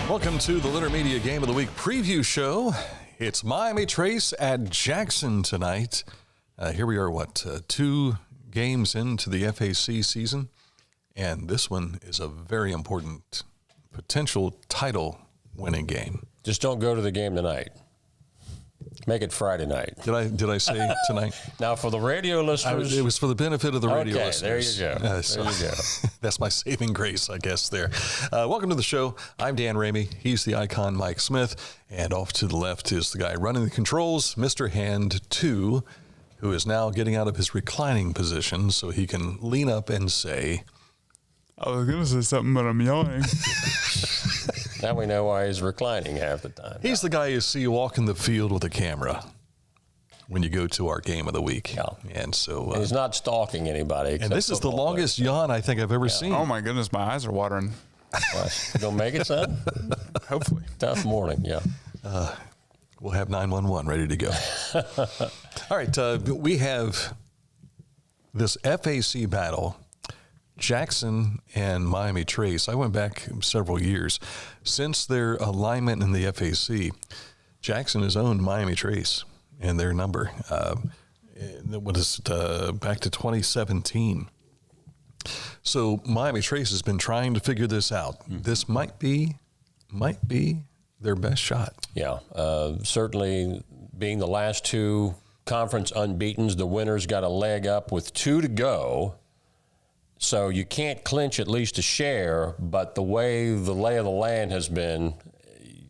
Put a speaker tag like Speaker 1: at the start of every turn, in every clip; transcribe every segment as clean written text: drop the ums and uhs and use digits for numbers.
Speaker 1: Welcome to the Litter Media Game of the Week preview show. It's Miami Trace at Jackson tonight. Here we are, 2 games into the FAC season, and this one is a very important potential title-winning game.
Speaker 2: Just don't go to the game tonight. Make it Friday night.
Speaker 1: Did I say tonight?
Speaker 2: Now, for the radio listeners.
Speaker 1: It was for the benefit of the radio listeners.
Speaker 2: There you go. There you go.
Speaker 1: That's my saving grace, I guess, there. Welcome to the show. I'm Dan Ramey. He's the icon, Mike Smith. And off to the left is the guy running the controls, Mr. Hand 2, who is now getting out of his reclining position so he can lean up and say,
Speaker 3: I was going to say something, but I'm yawning.
Speaker 2: Now we know why he's reclining half the time.
Speaker 1: He's the guy you see walking the field with a camera when you go to our game of the week.
Speaker 2: Yeah.
Speaker 1: And so
Speaker 2: he's not stalking anybody.
Speaker 1: And this is the longest yawn I think I've ever seen.
Speaker 3: Oh my goodness, my eyes are watering.
Speaker 2: You gonna make it, son?
Speaker 3: Hopefully.
Speaker 2: Tough morning, yeah.
Speaker 1: We'll have 911 ready to go. All right, we have this FAC battle, Jackson and Miami Trace. I went back several years. Since their alignment in the FAC, Jackson has owned Miami Trace and their number. What is it, back to 2017. So Miami Trace has been trying to figure this out. Mm-hmm. This might be their best shot.
Speaker 2: Yeah, certainly being the last 2 conference unbeatens, the winners got a leg up with 2 to go. So you can't clinch at least a share, but the way the lay of the land has been,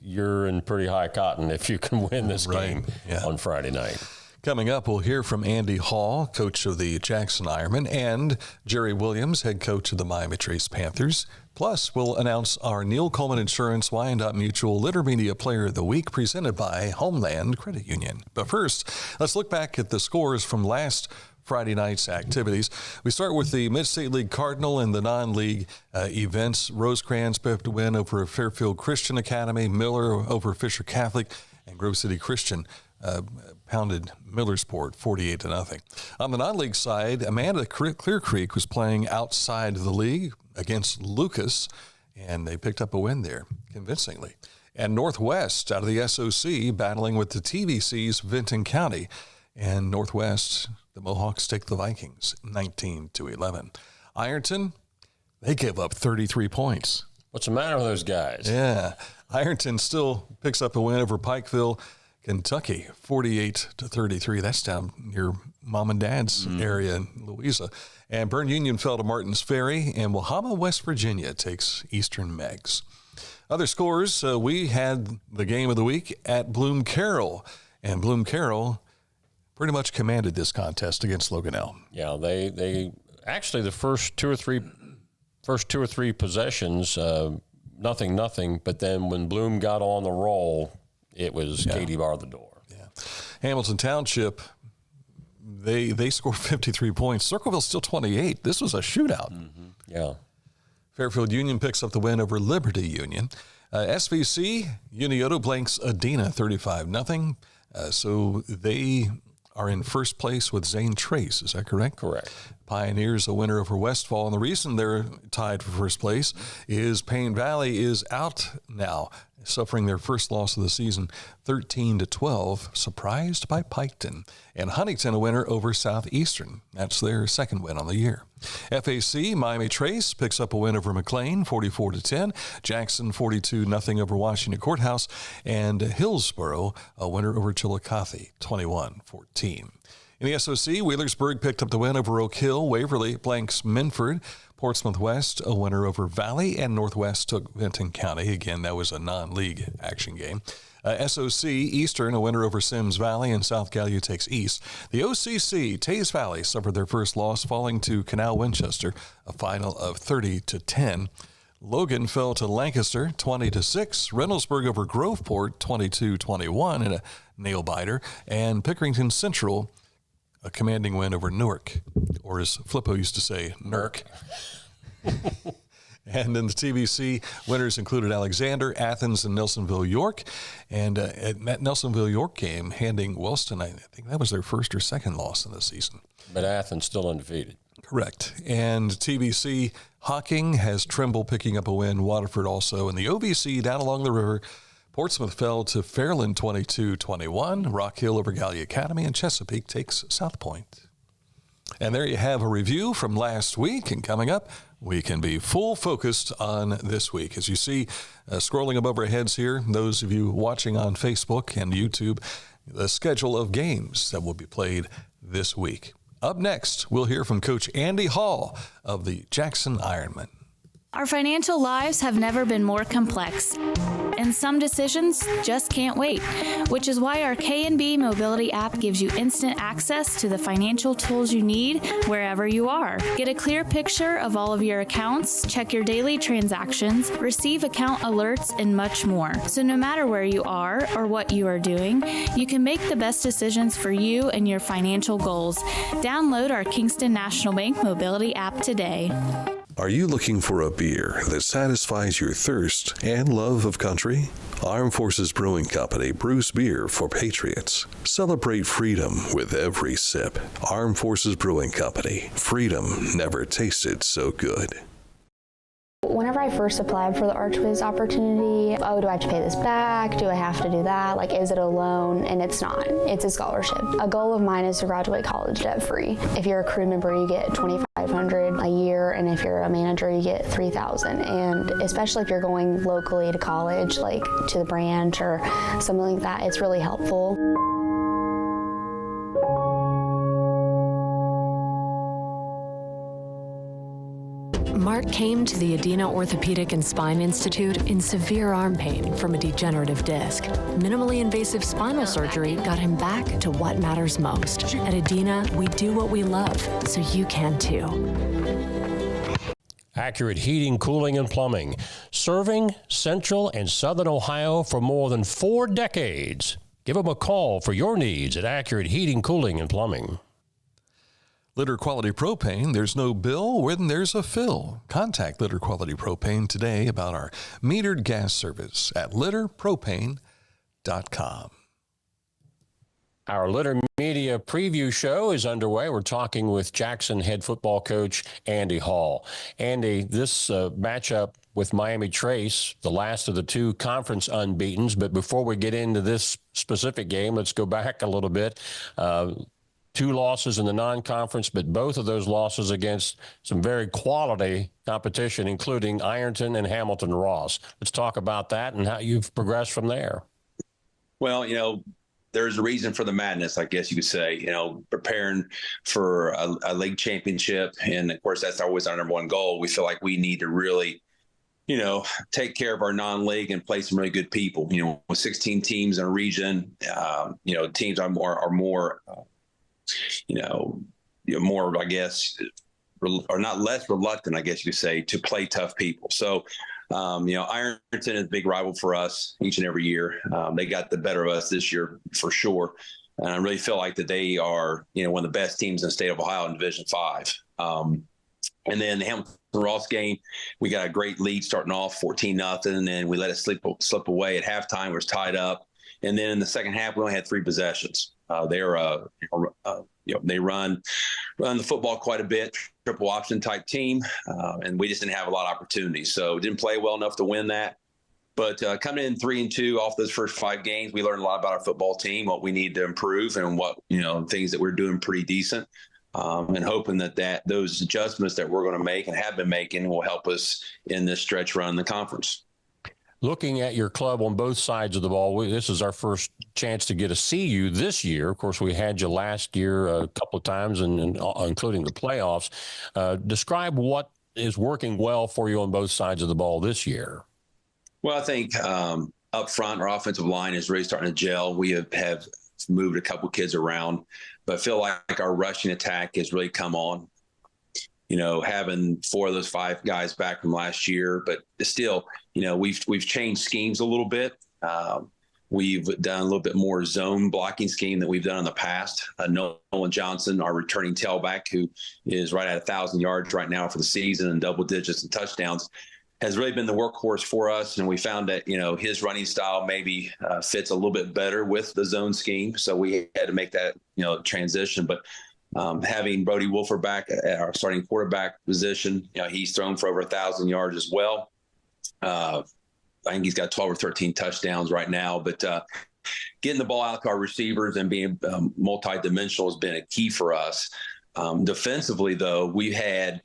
Speaker 2: you're in pretty high cotton if you can win this game on Friday night.
Speaker 1: Coming up, we'll hear from Andy Hall, coach of the Jackson Ironmen, and Jerry Williams, head coach of the Miami Trace Panthers. Plus, we'll announce our Neil Coleman Insurance Wyandotte Mutual Litter Media Player of the Week presented by Homeland Credit Union. But first, let's look back at the scores from last Friday night's activities. We start with the Mid-State League Cardinal and the non-league events. Rosecrans picked up a win over Fairfield Christian Academy, Miller over Fisher Catholic, and Grove City Christian pounded Millersport 48-0. On the non-league side, Amanda Clear Creek was playing outside of the league against Lucas, and they picked up a win there convincingly. And Northwest out of the SOC battling with the TVC's Vinton County, and Northwest, the Mohawks take the Vikings 19-11. Ironton, they gave up 33 points.
Speaker 2: What's the matter with those guys?
Speaker 1: Yeah, Ironton still picks up a win over Pikeville, Kentucky, 48-33. That's down near mom and dad's area in Louisa. And Bern Union fell to Martins Ferry, and Wahama, West Virginia takes Eastern Megs. Other scores, we had the game of the week at Bloom Carroll, and Bloom Carroll pretty much commanded this contest against Loganell.
Speaker 2: Yeah, they actually the first two or three possessions, nothing. But then when Bloom got on the roll, it was Katie bar the door.
Speaker 1: Yeah, Hamilton Township, they scored 53 points. Circleville still 28. This was a shootout.
Speaker 2: Mm-hmm. Yeah.
Speaker 1: Fairfield Union picks up the win over Liberty Union. SVC, Scioto blanks Adena 35-0. So they are in first place with Zane Trace. Is that correct?
Speaker 2: Correct.
Speaker 1: Pioneers a winner over Westfall. And the reason they're tied for first place is Payne Valley is out now, suffering their first loss of the season, 13-12, surprised by Piketon. And Huntington a winner over Southeastern. That's their second win on the year. FAC, Miami Trace picks up a win over McLean, 44-10. Jackson, 42-0 over Washington Courthouse. And Hillsboro, a winner over Chillicothe, 21-14. In the SOC, Wheelersburg picked up the win over Oak Hill. Waverly blanks Minford. Portsmouth West, a winner over Valley, and Northwest took Vinton County. Again, that was a non-league action game. SOC, Eastern, a winner over Sims Valley, and South Gallia takes East. The OCC, Taze Valley, suffered their first loss, falling to Canal Winchester, a final of 30-10. Logan fell to Lancaster, 20-6. Reynoldsburg over Groveport, 22-21 in a nail-biter. And Pickerington Central, a commanding win over Newark, or as Flippo used to say, Nurk. And in the TVC, winners included Alexander, Athens, and Nelsonville York. And at that Nelsonville York game, handing Wellston, I think that was their first or second loss in the season.
Speaker 2: But Athens still undefeated.
Speaker 1: Correct. And TVC Hocking has Trimble picking up a win. Waterford also. And the OVC down along the river, Portsmouth fell to Fairland 22-21. Rock Hill over Gallia Academy, and Chesapeake takes South Point. And there you have a review from last week. And coming up, we can be full focused on this week. As you see, scrolling above our heads here, those of you watching on Facebook and YouTube, the schedule of games that will be played this week. Up next, we'll hear from Coach Andy Hall of the Jackson Ironmen.
Speaker 4: Our financial lives have never been more complex, and some decisions just can't wait, which is why our K&B Mobility app gives you instant access to the financial tools you need wherever you are. Get a clear picture of all of your accounts, check your daily transactions, receive account alerts, and much more. So no matter where you are or what you are doing, you can make the best decisions for you and your financial goals. Download our Kingston National Bank Mobility app today.
Speaker 5: Are you looking for a beer that satisfies your thirst and love of country? Armed Forces Brewing Company brews beer for patriots. Celebrate freedom with every sip. Armed Forces Brewing Company. Freedom never tasted so good.
Speaker 6: Whenever I first applied for the ArchViz opportunity, do I have to pay this back? Do I have to do that? Like, is it a loan? And it's not. It's a scholarship. A goal of mine is to graduate college debt-free. If you're a crew member, you get $2,500 a year, and if you're a manager, you get $3,000. And especially if you're going locally to college, like to the branch or something like that, it's really helpful.
Speaker 7: Mark came to the Adena Orthopedic and Spine Institute in severe arm pain from a degenerative disc. Minimally invasive spinal surgery got him back to what matters most. At Adena, we do what we love, so you can too.
Speaker 2: Accurate Heating, Cooling, and Plumbing, serving Central and Southern Ohio for more than 4 decades. Give them a call for your needs at Accurate Heating, Cooling, and Plumbing.
Speaker 1: Litter Quality Propane, there's no bill when there's a fill. Contact Litter Quality Propane today about our metered gas service at litterpropane.com.
Speaker 2: Our Litter Media preview show is underway. We're talking with Jackson head football coach Andy Hall. Andy, this matchup with Miami Trace, the last of the 2 conference unbeatens. But before we get into this specific game, let's go back a little bit. 2 losses in the non-conference, but both of those losses against some very quality competition, including Ironton and Hamilton Ross. Let's talk about that and how you've progressed from there.
Speaker 8: Well, there's a reason for the madness, I guess you could say, preparing for a league championship. And of course, that's always our number one goal. We feel like we need to really, take care of our non-league and play some really good people. With 16 teams in a region, teams are more, more, I guess, or not less reluctant, I guess you could say, to play tough people. So, Ironton is a big rival for us each and every year. They got the better of us this year for sure. And I really feel like that they are, one of the best teams in the state of Ohio in Division 5. And then the Hamilton Ross game, we got a great lead starting off 14-0, and then we let it slip away at halftime. It was tied up. And then in the second half, we only had 3 possessions. They run the football quite a bit, triple option type team, and we just didn't have a lot of opportunities. So we didn't play well enough to win that. But coming in 3-2 off those first 5 games, we learned a lot about our football team, what we need to improve, and what things that we're doing pretty decent, and hoping that those adjustments that we're going to make and have been making will help us in this stretch run in the conference.
Speaker 2: Looking at your club on both sides of the ball, this is our first chance to get to see you this year. Of course, we had you last year a couple of times, and including the playoffs. Describe what is working well for you on both sides of the ball this year.
Speaker 8: Well, I think up front, our offensive line is really starting to gel. We have moved a couple kids around, but I feel like our rushing attack has really come on. Having 4 of those 5 guys back from last year, but still, we've changed schemes a little bit. We've done a little bit more zone blocking scheme than we've done in the past. Nolan Johnson, our returning tailback, who is right at 1,000 yards right now for the season and double digits and touchdowns, has really been the workhorse for us. And we found that, his running style maybe fits a little bit better with the zone scheme. So we had to make that, transition. But Having Brody Wolford back at our starting quarterback position, he's thrown for over 1,000 yards as well. I think he's got 12 or 13 touchdowns right now, but getting the ball out to our receivers and being multidimensional has been a key for us. Defensively, though, we've had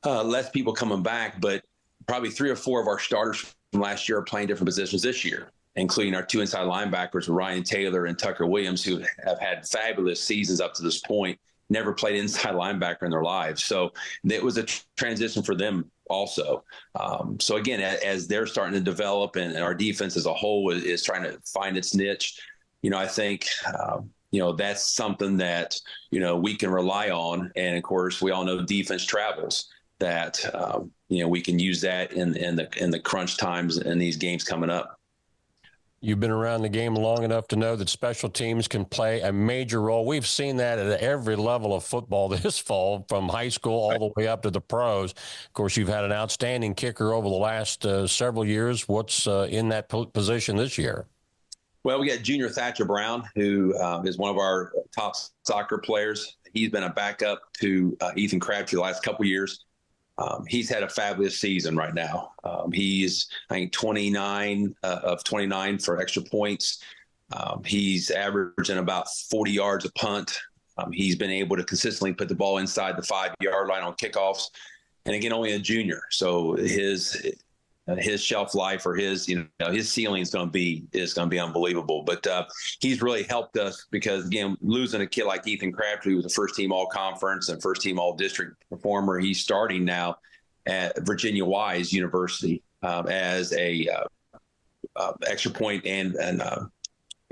Speaker 8: less people coming back, but probably 3 or 4 of our starters from last year are playing different positions this year, including our 2 inside linebackers, Ryan Taylor and Tucker Williams, who have had fabulous seasons up to this point, never played inside linebacker in their lives. So it was a transition for them also. So again, as they're starting to develop and our defense as a whole is trying to find its niche, I think, that's something that, we can rely on. And of course, we all know defense travels, that, we can use that in the crunch times in these games coming up.
Speaker 2: You've been around the game long enough to know that special teams can play a major role. We've seen that at every level of football this fall, from high school all the way up to the pros. Of course, you've had an outstanding kicker over the last several years. What's in that position this year?
Speaker 8: Well, we got junior Thatcher Brown, who is one of our top soccer players. He's been a backup to Ethan Crabtree the last couple of years. He's had a fabulous season right now. He's, I think, 29 of 29 for extra points. He's averaging about 40 yards a punt. He's been able to consistently put the ball inside the 5-yard line on kickoffs. And again, only a junior. So his shelf life, or his ceiling is going to be unbelievable. But he's really helped us because, again, losing a kid like Ethan Crabtree, who was a first-team all-conference and first-team all-district performer, he's starting now at Virginia Wise University as a extra point and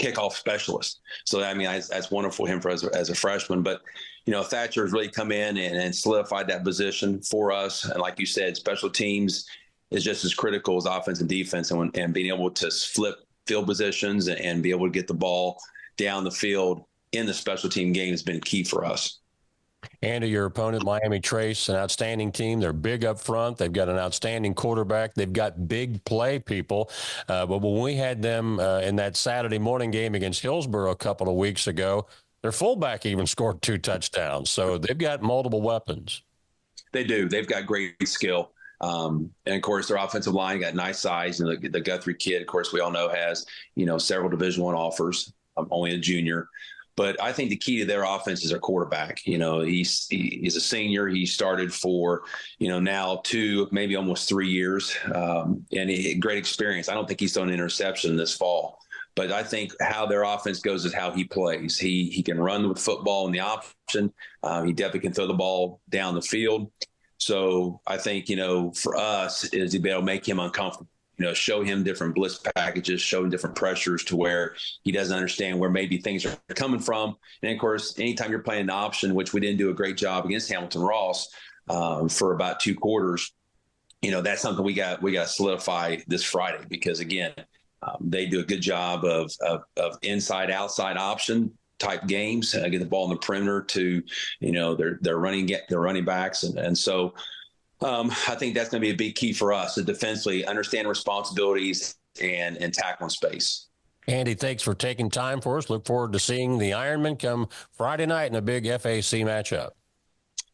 Speaker 8: kickoff specialist. So, I mean, that's wonderful for him as a freshman. But, Thatcher has really come in and solidified that position for us. And like you said, special teams is just as critical as offense and defense, and being able to flip field positions and be able to get the ball down the field in the special team game has been key for us.
Speaker 2: And to your opponent, Miami Trace, an outstanding team. They're big up front. They've got an outstanding quarterback. They've got big play people. But when we had them in that Saturday morning game against Hillsborough a couple of weeks ago, their fullback even scored 2 touchdowns. So they've got multiple weapons. They
Speaker 8: do. They've got great skill. And of course, their offensive line got nice size. And the Guthrie kid, of course, we all know has, several Division I offers, only a junior. But I think the key to their offense is their quarterback. He's a senior. He started for, now 2, maybe almost 3 years. And great experience. I don't think he's thrown an interception this fall. But I think how their offense goes is how he plays. He can run with football in the option. He definitely can throw the ball down the field. So I think, for us is to be able to make him uncomfortable, show him different blitz packages, show him different pressures to where he doesn't understand where maybe things are coming from. And of course, anytime you're playing the option, which we didn't do a great job against Hamilton Ross for about 2 quarters, that's something we got to solidify this Friday, because again, they do a good job of inside outside option type games, get the ball in the perimeter to, their running backs. And so I think that's going to be a big key for us to defensively understand responsibilities and tackle in space.
Speaker 2: Andy, thanks for taking time for us. Look forward to seeing the Ironmen come Friday night in a big FAC matchup.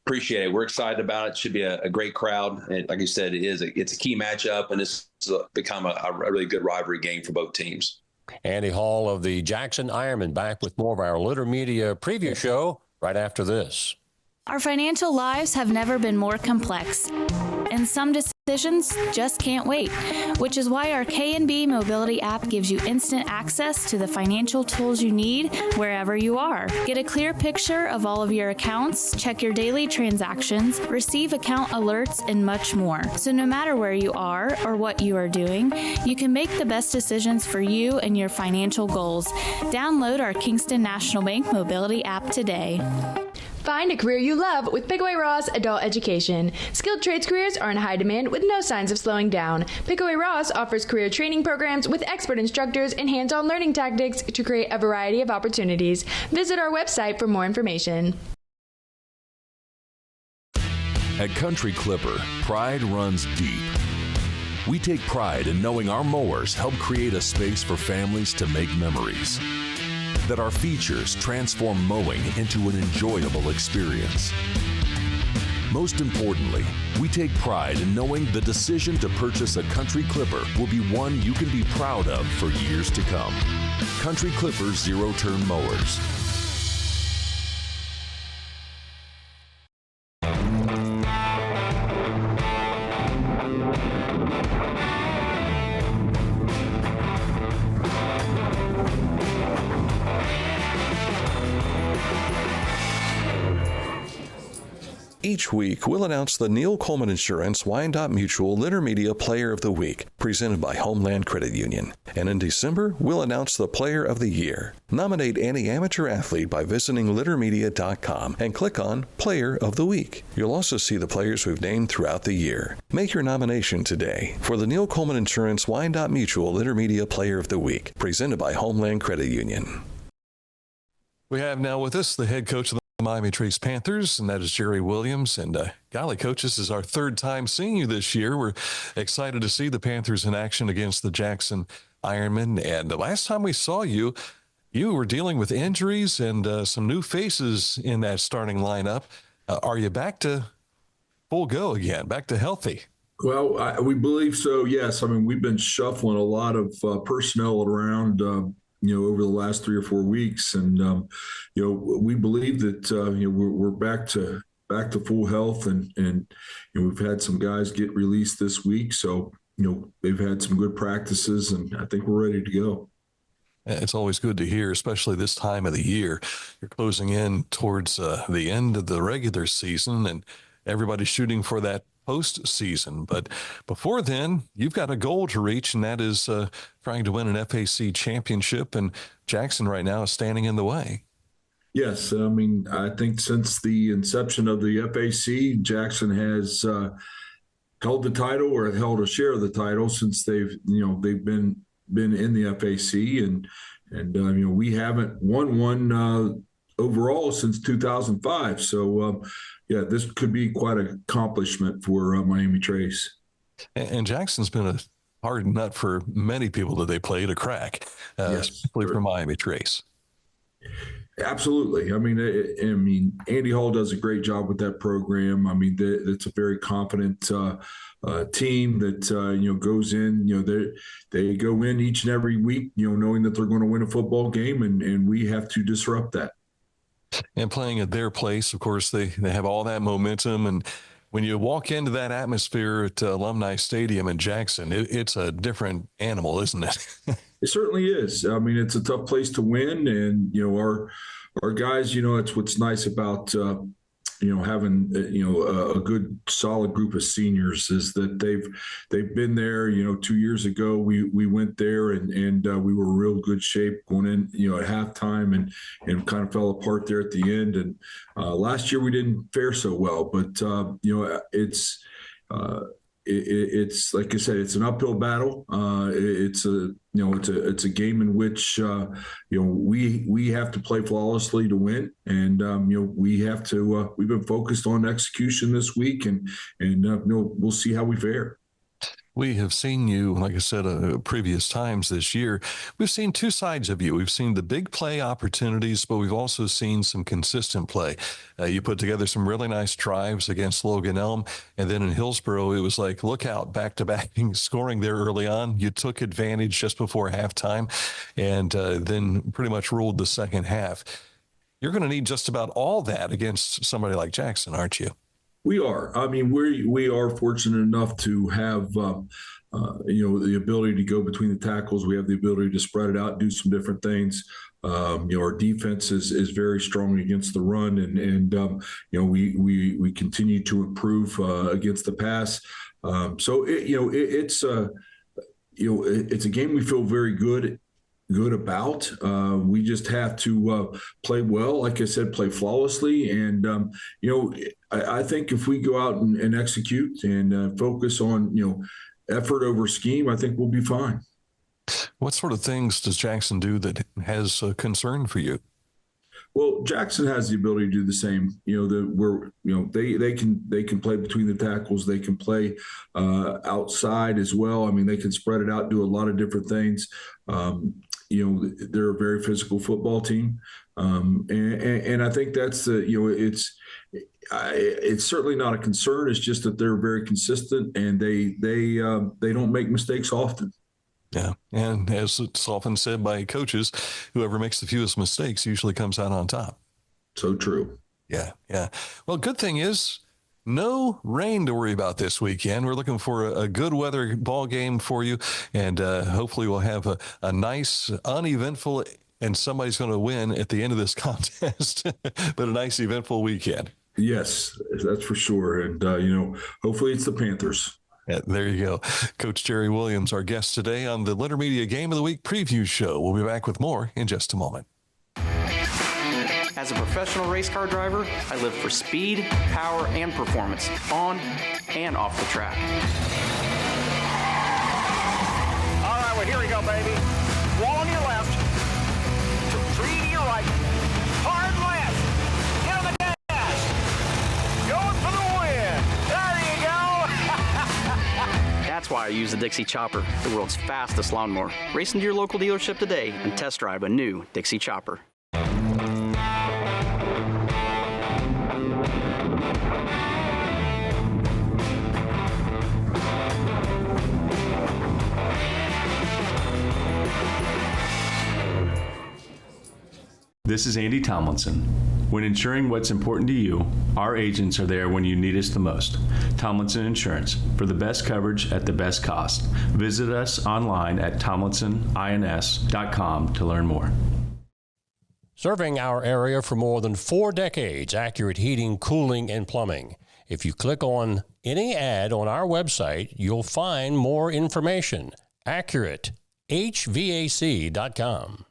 Speaker 8: Appreciate it. We're excited about it. Should be a great crowd. And like you said, it's a key matchup, and it's become a really good rivalry game for both teams.
Speaker 2: Andy Hall of the Jackson Ironmen back with more of our Litter Media preview show right after this.
Speaker 4: Our financial lives have never been more complex, and some decisions just can't wait, which is why our K&B Mobility app gives you instant access to the financial tools you need wherever you are. Get a clear picture of all of your accounts, check your daily transactions, receive account alerts, and much more. So no matter where you are or what you are doing, you can make the best decisions for you and your financial goals. Download our Kingston National Bank Mobility app today.
Speaker 9: Find a career you love with Pickaway-Ross Adult Education. Skilled trades careers are in high demand with no signs of slowing down. Pickaway-Ross offers career training programs with expert instructors and hands-on learning tactics to create a variety of opportunities. Visit our website for more information.
Speaker 10: At Country Clipper, pride runs deep. We take pride in knowing our mowers help create a space for families to make memories. that our features transform mowing into an enjoyable experience. Most importantly, we take pride in knowing the decision to purchase a Country Clipper will be one you can be proud of for years to come. Country Clipper zero-turn mowers.
Speaker 5: Each week, we'll announce the Neil Coleman Insurance Wyandotte Mutual Intermedia Player of the Week, presented by Homeland Credit Union. And in December, we'll announce the Player of the Year. Nominate any amateur athlete by visiting littermedia.com and click on Player of the Week. You'll also see the players we've named throughout the year. Make your nomination today for the Neil Coleman Insurance Wyandotte Mutual Intermedia Player of the Week, presented by Homeland Credit Union.
Speaker 1: We have now with us the head coach of the Miami Trace Panthers, and that is Jerry Williams. And golly, coach, this is our third time seeing you this year. We're excited to see the Panthers in action against the Jackson Ironmen. And the last time we saw you, you were dealing with injuries and some new faces in that starting lineup. Are you back to full go again, back to healthy?
Speaker 11: Well, we believe so, yes. I mean, we've been shuffling a lot of personnel around over the last 3 or 4 weeks. And, we believe that, we're back to full health and we've had some guys get released this week. So, they've had some good practices and I think we're ready to go.
Speaker 1: It's always good to hear, especially this time of the year. You're closing in towards the end of the regular season and everybody's shooting for that postseason. But before then, you've got a goal to reach, and that is trying to win an FAC championship. And Jackson right now is standing in the way.
Speaker 11: Yes. I mean, I think since the inception of the FAC, Jackson has held the title or held a share of the title since they've been in the FAC. And we haven't won one overall since 2005. So, this could be quite an accomplishment for Miami Trace.
Speaker 1: And Jackson's been a hard nut for many people that they play to crack, especially for Miami Trace.
Speaker 11: Absolutely. I mean, Andy Hall does a great job with that program. I mean, it's a very confident team that goes in. They go in each and every week, knowing that they're going to win a football game, and we have to disrupt that.
Speaker 1: And playing at their place, of course, they have all that momentum. And when you walk into that atmosphere at Alumni Stadium in Jackson, it's a different animal, isn't it?
Speaker 11: It certainly is. I mean, it's a tough place to win. And, our guys, it's what's nice about, having, a good solid group of seniors is that they've been there. 2 years ago, we went there and we were in real good shape going in, at halftime and kind of fell apart there at the end. And last year we didn't fare so well, but it's like I said, it's an uphill battle. It's a game in which we have to play flawlessly to win, and we have to. We've been focused on execution this week, and we'll see how we fare.
Speaker 1: We have seen you, like I said, previous times this year. We've seen two sides of you. We've seen the big play opportunities, but we've also seen some consistent play. You put together some really nice drives against Logan Elm, and then in Hillsborough, it was like, look out, back-to-back scoring there early on. You took advantage just before halftime, and then pretty much ruled the second half. You're going to need just about all that against somebody like Jackson, aren't you?
Speaker 11: We are. I mean, we are fortunate enough to have, the ability to go between the tackles. We have the ability to spread it out, do some different things. Our defense is very strong against the run, and we continue to improve against the pass. So it's a game we feel very good about. We just have to play well, like I said, play flawlessly. And, I think if we go out and execute and focus on, effort over scheme, I think we'll be fine.
Speaker 1: What sort of things does Jackson do that has concern for you?
Speaker 11: Well, Jackson has the ability to do the same. They can play between the tackles. They can play outside as well. I mean, they can spread it out, do a lot of different things. they're a very physical football team. And I think that's it's certainly not a concern. It's just that they're very consistent and they don't make mistakes often.
Speaker 1: Yeah, and as it's often said by coaches, whoever makes the fewest mistakes usually comes out on top.
Speaker 11: So true.
Speaker 1: Yeah. Well, good thing is no rain to worry about this weekend. We're looking for a good weather ball game for you, and hopefully we'll have a nice, uneventful, and somebody's going to win at the end of this contest, but a nice, eventful weekend.
Speaker 11: Yes, that's for sure. And, hopefully it's the Panthers.
Speaker 1: Yeah, there you go. Coach Jerry Williams, our guest today on the Leonard Media Game of the Week preview show. We'll be back with more in just a moment.
Speaker 12: As a professional race car driver, I live for speed, power, and performance on and off the track.
Speaker 13: All right, well, here we go, baby. Wall on your left, 3 to your right, hard left, get on the dash, going for the win. There you go.
Speaker 12: That's why I use the Dixie Chopper, the world's fastest lawnmower. Race into your local dealership today and test drive a new Dixie Chopper.
Speaker 14: This is Andy Tomlinson. When ensuring what's important to you, our agents are there when you need us the most. Tomlinson Insurance, for the best coverage at the best cost. Visit us online at tomlinsonins.com to learn more.
Speaker 2: Serving our area for more than 4 decades, Accurate Heating, Cooling, and Plumbing. If you click on any ad on our website, you'll find more information. AccurateHVAC.com.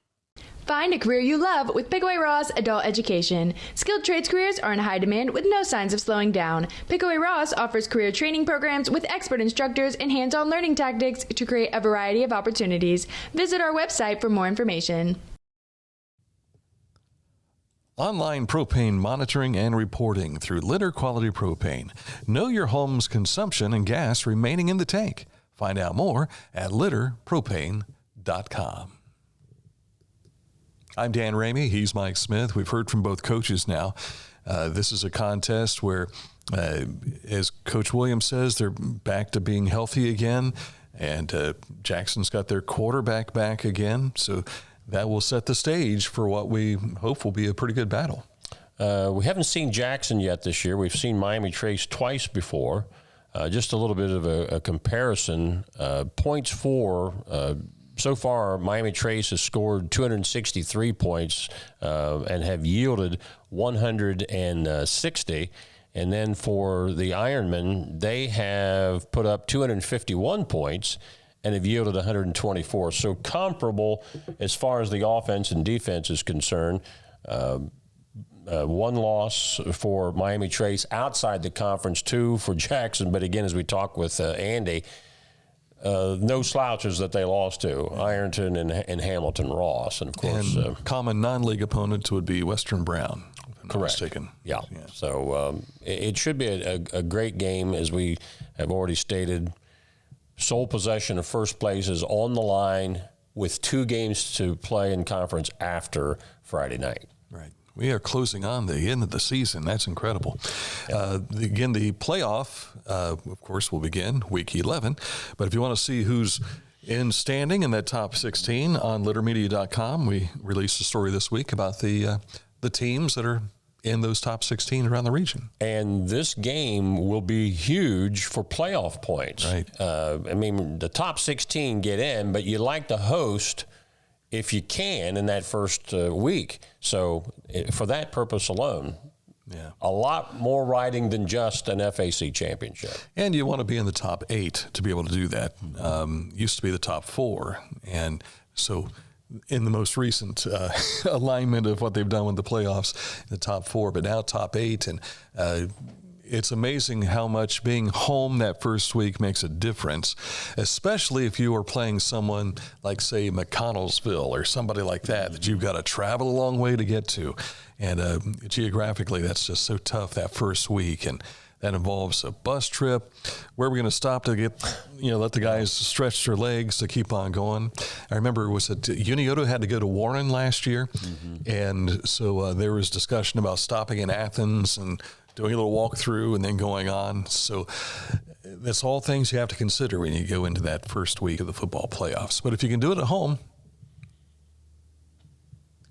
Speaker 9: Find a career you love with Pickaway-Ross Adult Education. Skilled trades careers are in high demand with no signs of slowing down. Pickaway-Ross offers career training programs with expert instructors and hands-on learning tactics to create a variety of opportunities. Visit our website for more information.
Speaker 1: Online propane monitoring and reporting through Litter Quality Propane. Know your home's consumption and gas remaining in the tank. Find out more at litterpropane.com. I'm Dan Ramey. He's Mike Smith. We've heard from both coaches now. This is a contest where, as Coach Williams says, they're back to being healthy again, and Jackson's got their quarterback back again. So that will set the stage for what we hope will be a pretty good battle.
Speaker 2: We haven't seen Jackson yet this year. We've seen Miami Trace twice before. Just a little bit of a comparison. Points for so far, Miami Trace has scored 263 points and have yielded 160. And then for the Ironmen, they have put up 251 points and have yielded 124. So comparable as far as the offense and defense is concerned. One loss for Miami Trace outside the conference, 2 for Jackson. But again, as we talked with Andy, no slouches that they lost to, Ironton and Hamilton Ross. And, of course,
Speaker 1: common non-league opponents would be Western Brown.
Speaker 2: Correct. Yeah. So it should be a great game, as we have already stated. Sole possession of first place is on the line with 2 games to play in conference after Friday night.
Speaker 1: Right. We are closing on the end of the season. That's incredible. Again, the playoff, of course, will begin week 11. But if you want to see who's in standing in that top 16 on littermedia.com, we released a story this week about the teams that are in those top 16 around the region.
Speaker 2: And this game will be huge for playoff points.
Speaker 1: Right.
Speaker 2: I mean, the top 16 get in, but you like to host if you can in that first week. So for that purpose alone, a lot more riding than just an FAC championship.
Speaker 1: And you want to be in the top 8 to be able to do that. Used to be the top 4. And so in the most recent alignment of what they've done with the playoffs, the top 4, but now top 8. And it's amazing how much being home that first week makes a difference, especially if you are playing someone like, say, McConnellsville or somebody like that you've got to travel a long way to get to. And geographically, that's just so tough that first week. And That involves a bus trip. Where are we going to stop to get, let the guys stretch their legs to keep on going? I remember, was it Scioto had to go to Warren last year? And so there was discussion about stopping in Athens and doing a little walkthrough and then going on. So that's all things you have to consider when you go into that first week of the football playoffs. But if you can do it at home,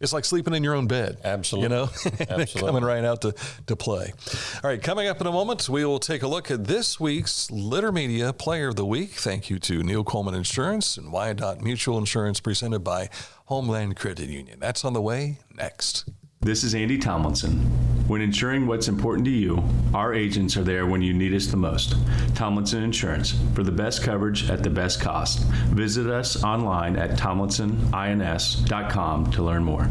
Speaker 1: it's like sleeping in your own bed.
Speaker 2: Absolutely.
Speaker 1: Absolutely. Coming right out to play. All right, coming up in a moment, we will take a look at this week's Litter Media Player of the Week. Thank you to Neil Coleman Insurance and Wyandotte Mutual Insurance, presented by Homeland Credit Union. That's on the way next.
Speaker 14: This is Andy Tomlinson. When insuring what's important to you, our agents are there when you need us the most. Tomlinson Insurance, for the best coverage at the best cost. Visit us online at tomlinsonins.com to learn more.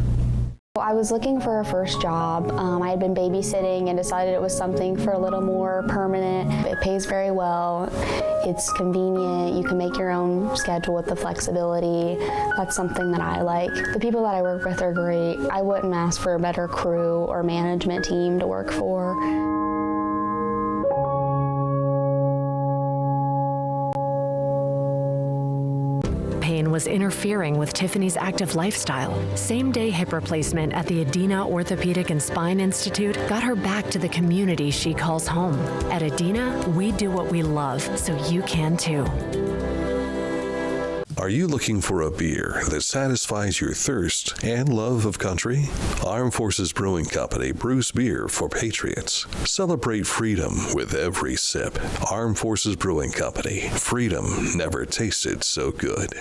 Speaker 6: I was looking for a first job. I had been babysitting and decided it was something for a little more permanent. It pays very well. It's convenient. You can make your own schedule with the flexibility. That's something that I like. The people that I work with are great. I wouldn't ask for a better crew or management team to work for.
Speaker 7: Was interfering with Tiffany's active lifestyle. Same-day hip replacement at the Adena Orthopedic and Spine Institute got her back to the community she calls home. At Adena, we do what we love, so you can too.
Speaker 5: Are you looking for a beer that satisfies your thirst and love of country? Armed Forces Brewing Company brews beer for patriots. Celebrate freedom with every sip. Armed Forces Brewing Company. Freedom never tasted so good.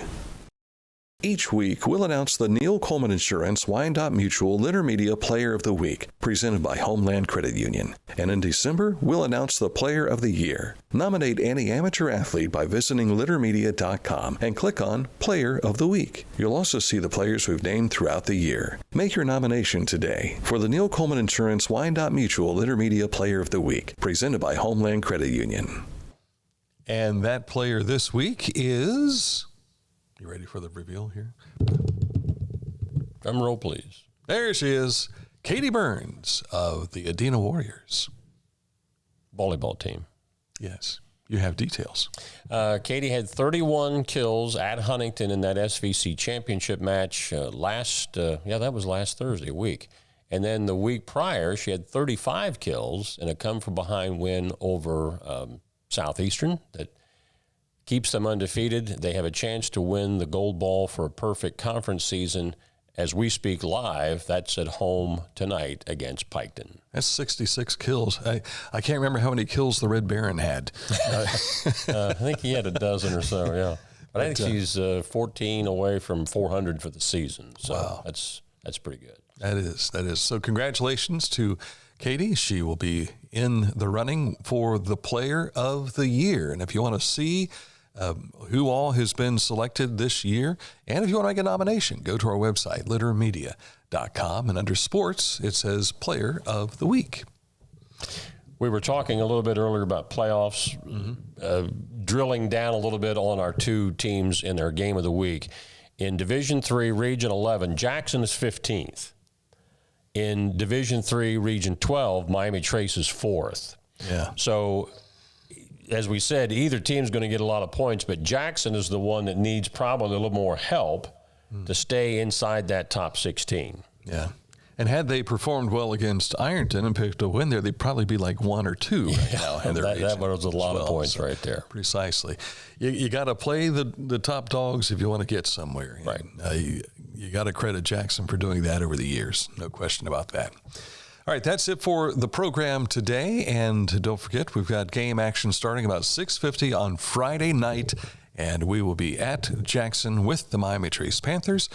Speaker 5: Each week, we'll announce the Neil Coleman Insurance Wyandotte Mutual Litter Media Player of the Week, presented by Homeland Credit Union. And in December, we'll announce the Player of the Year. Nominate any amateur athlete by visiting littermedia.com and click on Player of the Week. You'll also see the players we've named throughout the year. Make your nomination today for the Neil Coleman Insurance Wyandotte Mutual Litter Media Player of the Week, presented by Homeland Credit Union.
Speaker 1: And that player this week is... You ready for the reveal here?
Speaker 2: Drum roll, please.
Speaker 1: There she is, Katie Burns of the Adena Warriors.
Speaker 2: Volleyball team.
Speaker 1: Yes, you have details.
Speaker 2: Katie had 31 kills at Huntington in that SVC championship match that was last Thursday week. And then the week prior, she had 35 kills in a come-from-behind win over Southeastern that keeps them undefeated. They have a chance to win the gold ball for a perfect conference season. As we speak live, that's at home tonight against Piketon.
Speaker 1: That's 66 kills. I can't remember how many kills the Red Baron had.
Speaker 2: I think he had a dozen or so, yeah. But I think she's 14 away from 400 for the season. So wow. That's pretty good.
Speaker 1: That is. So congratulations to Katie. She will be in the running for the Player of the Year. And if you want to see who all has been selected this year, and if you want to make a nomination, go to our website, littermedia.com, and under sports, it says Player of the Week.
Speaker 2: We were talking a little bit earlier about playoffs, drilling down a little bit on our two teams in their game of the week. In Division III, Region 11, Jackson is 15th. In Division III, Region 12, Miami Trace is 4th.
Speaker 1: Yeah.
Speaker 2: So, as we said, either team's going to get a lot of points, but Jackson is the one that needs probably a little more help to stay inside that top 16.
Speaker 1: Yeah. And had they performed well against Ironton and picked a win there, they'd probably be like 1 or 2 right now.
Speaker 2: That was a lot of points right there.
Speaker 1: Precisely. You got to play the top dogs if you want to get somewhere.
Speaker 2: Right.
Speaker 1: You got to credit Jackson for doing that over the years. No question about that. All right, that's it for the program today. And don't forget, we've got game action starting about 6:50 on Friday night. And we will be at Jackson with the Miami Trace Panthers.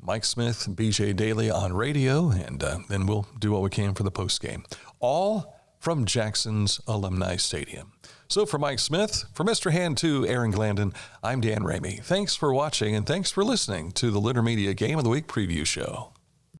Speaker 1: Mike Smith, BJ Daly on radio, and then we'll do what we can for the postgame. All from Jackson's Alumni Stadium. So for Mike Smith, for Mr. Hand 2, Aaron Glandon, I'm Dan Ramey. Thanks for watching, and thanks for listening to the Litter Media Game of the Week Preview Show.